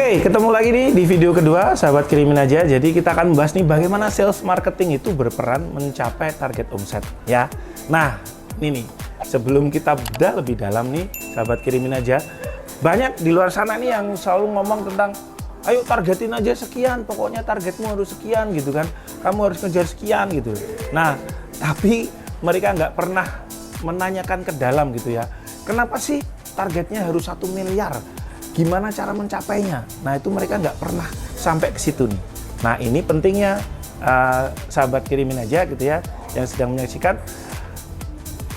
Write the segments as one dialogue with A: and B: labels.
A: Oke, ketemu lagi nih di video kedua, sahabat kirimin aja. Jadi kita akan membahas nih bagaimana sales marketing itu berperan mencapai target omset ya. Nah, ini nih, sebelum kita bedah lebih dalam nih, sahabat kirimin aja. Banyak di luar sana nih yang selalu ngomong tentang ayo targetin aja sekian, pokoknya targetmu harus sekian gitu kan. Kamu harus ngejar sekian gitu. Nah, tapi mereka nggak pernah menanyakan ke dalam gitu ya. Kenapa sih targetnya harus 1 miliar? Gimana cara mencapainya? Nah, itu mereka nggak pernah sampai ke situ nih. Nah, ini pentingnya sahabat kirimin aja gitu ya, yang sedang menyaksikan,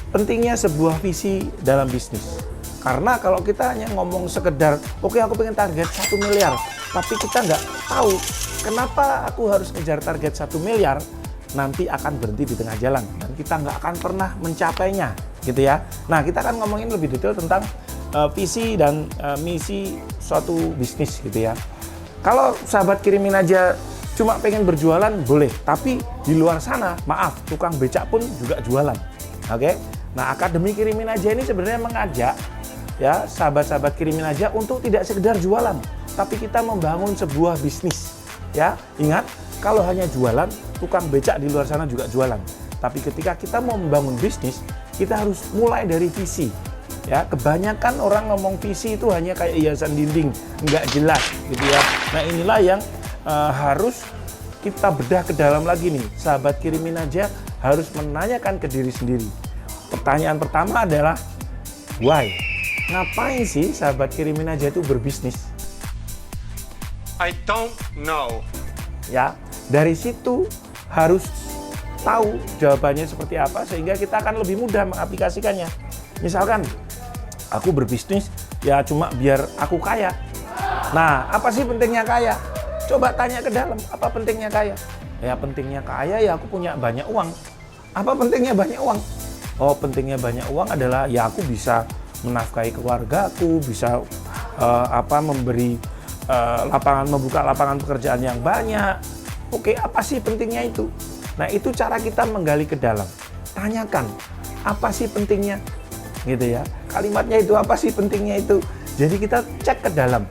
A: pentingnya sebuah visi dalam bisnis. Karena kalau kita hanya ngomong sekedar, oke aku pengen target 1 miliar, tapi kita nggak tahu kenapa aku harus ngejar target 1 miliar, nanti akan berhenti di tengah jalan dan kita nggak akan pernah mencapainya gitu ya. Nah, kita akan ngomongin lebih detail tentang visi dan misi suatu bisnis gitu ya. Kalau sahabat kirimin aja cuma pengen berjualan boleh, tapi di luar sana maaf, tukang becak pun juga jualan. Oke? Nah, Akademi Kirimin Aja ini sebenarnya mengajak ya sahabat-sahabat kirimin aja untuk tidak sekedar jualan, tapi kita membangun sebuah bisnis ya. Ingat, kalau hanya jualan, tukang becak di luar sana juga jualan. Tapi ketika kita mau membangun bisnis, kita harus mulai dari visi. Ya, kebanyakan orang ngomong visi itu hanya kayak hiasan dinding, nggak jelas gitu ya. Nah, inilah yang harus kita bedah ke dalam lagi nih. Sahabat kirimin aja harus menanyakan ke diri sendiri. Pertanyaan pertama adalah why? Ngapain sih sahabat kirimin aja itu berbisnis?
B: I don't know.
A: Ya, dari situ harus tahu jawabannya seperti apa sehingga kita akan lebih mudah mengaplikasikannya. Misalkan aku berbisnis ya cuma biar aku kaya. Nah, apa sih pentingnya kaya? Coba tanya ke dalam, apa pentingnya kaya? Ya pentingnya kaya ya aku punya banyak uang. Apa pentingnya banyak uang? Oh, pentingnya banyak uang adalah ya aku bisa menafkahi keluarga aku, bisa membuka lapangan pekerjaan yang banyak. Oke, apa sih pentingnya itu? Nah, itu cara kita menggali ke dalam. Tanyakan, apa sih pentingnya? Gitu ya. Kalimatnya itu apa sih pentingnya itu? Jadi kita cek ke dalam.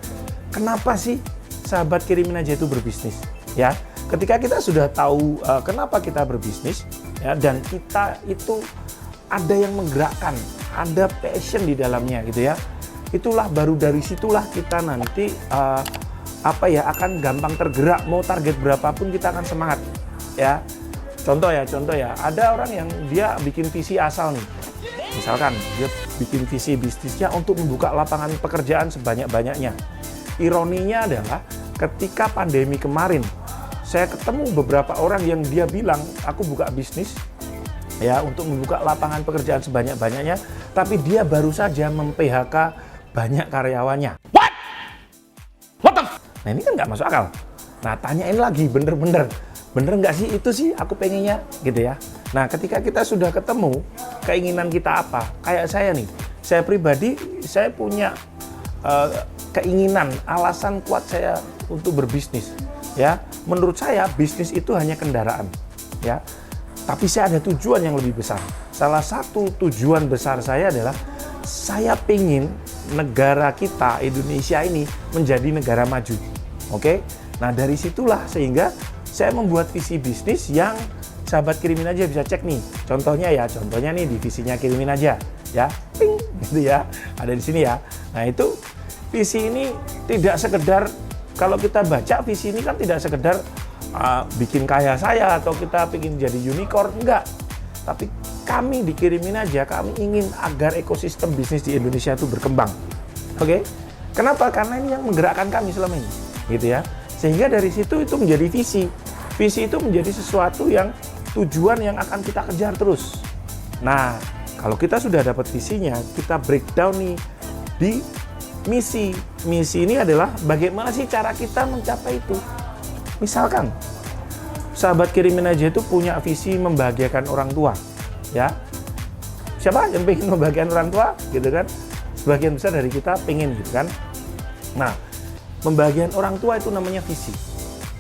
A: Kenapa sih sahabat kirimin aja itu berbisnis? Ya. Ketika kita sudah tahu kenapa kita berbisnis ya, dan kita itu ada yang menggerakkan, ada passion di dalamnya gitu ya. Itulah baru dari situlah kita nanti akan gampang tergerak, mau target berapapun kita akan semangat ya. Contoh ya, ada orang yang dia bikin visi asal nih. Misalkan dia bikin visi bisnisnya untuk membuka lapangan pekerjaan sebanyak-banyaknya. Ironinya adalah ketika pandemi kemarin, saya ketemu beberapa orang yang dia bilang, aku buka bisnis ya untuk membuka lapangan pekerjaan sebanyak-banyaknya, tapi dia baru saja mem-PHK banyak karyawannya. What the Nah, ini kan nggak masuk akal. Nah, tanyain lagi, bener nggak sih itu sih aku pengennya gitu ya. Nah, ketika kita sudah ketemu keinginan kita apa, kayak saya nih, saya pribadi saya punya keinginan, alasan kuat saya untuk berbisnis ya. Menurut saya bisnis itu hanya kendaraan ya, tapi saya ada tujuan yang lebih besar. Salah satu tujuan besar saya adalah saya pengen negara kita, Indonesia ini menjadi negara maju. Oke? Nah, dari situlah sehingga saya membuat visi bisnis yang sahabat kirimin aja bisa cek nih. Contohnya nih di visinya kirimin aja ya. Ping gitu ya. Ada di sini ya. Nah, itu visi ini tidak sekedar, kalau kita baca visi ini kan tidak sekedar bikin kaya saya atau kita ingin jadi unicorn, enggak. Tapi kami dikirimin aja, kami ingin agar ekosistem bisnis di Indonesia itu berkembang. Oke? Kenapa? Karena ini yang menggerakkan kami selama ini. Gitu ya. Sehingga dari situ itu menjadi visi. Visi itu menjadi sesuatu yang tujuan yang akan kita kejar terus. Nah, kalau kita sudah dapat visinya, kita breakdown nih di misi. Misi ini adalah bagaimana sih cara kita mencapai itu. Misalkan, sahabat kirimin aja itu punya visi membahagiakan orang tua. Ya, siapa yang pengen membahagiakan orang tua? Gitu kan? Sebagian besar dari kita pengen gitu kan. Nah, membahagiakan orang tua itu namanya visi.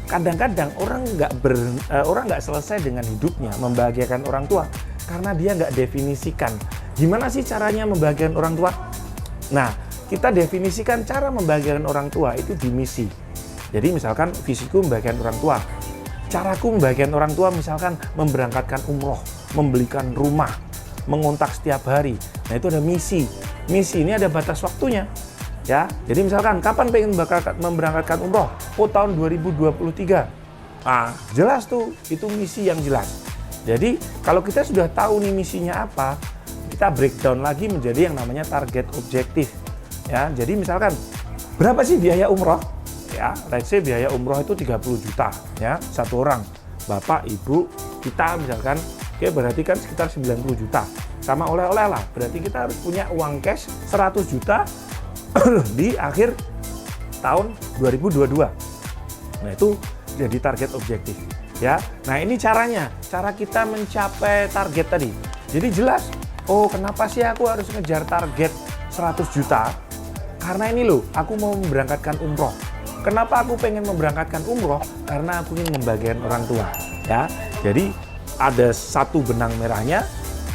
A: Kadang-kadang orang nggak selesai dengan hidupnya membahagiakan orang tua karena dia nggak definisikan gimana sih caranya membahagiakan orang tua. Nah, kita definisikan cara membahagiakan orang tua itu di misi. Jadi misalkan visiku membahagiakan orang tua. Caraku membahagiakan orang tua misalkan memberangkatkan umroh, membelikan rumah, mengontak setiap hari. Nah itu ada misi. Misi ini ada batas waktunya. Ya, jadi misalkan kapan pengen memberangkatkan umroh? Oh tahun 2023. Ah, jelas tuh, itu misi yang jelas. Jadi kalau kita sudah tahu nih misinya apa, kita breakdown lagi menjadi yang namanya target objektif. Ya, jadi misalkan berapa sih biaya umroh? Ya, let's say biaya umroh itu 30 juta ya, satu orang. Bapak, Ibu, kita misalkan, oke berarti kan sekitar 90 juta. Sama oleh-oleh lah, berarti kita harus punya uang cash 100 juta di akhir tahun 2022. Nah, itu jadi target objektif ya. Nah, ini caranya, cara kita mencapai target tadi. Jadi jelas, oh kenapa sih aku harus ngejar target 100 juta? Karena ini loh, aku mau memberangkatkan umroh. Kenapa aku pengen memberangkatkan umroh? Karena aku ingin membahagiakan orang tua ya. Jadi ada satu benang merahnya,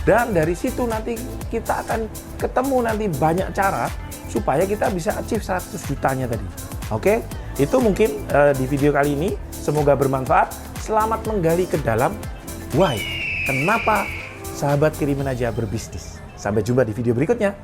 A: dan dari situ nanti kita akan ketemu nanti banyak cara supaya kita bisa achieve 100 jutanya tadi. Oke, itu mungkin di video kali ini. Semoga bermanfaat. Selamat menggali ke dalam why. Kenapa sahabat kiriman aja berbisnis. Sampai jumpa di video berikutnya.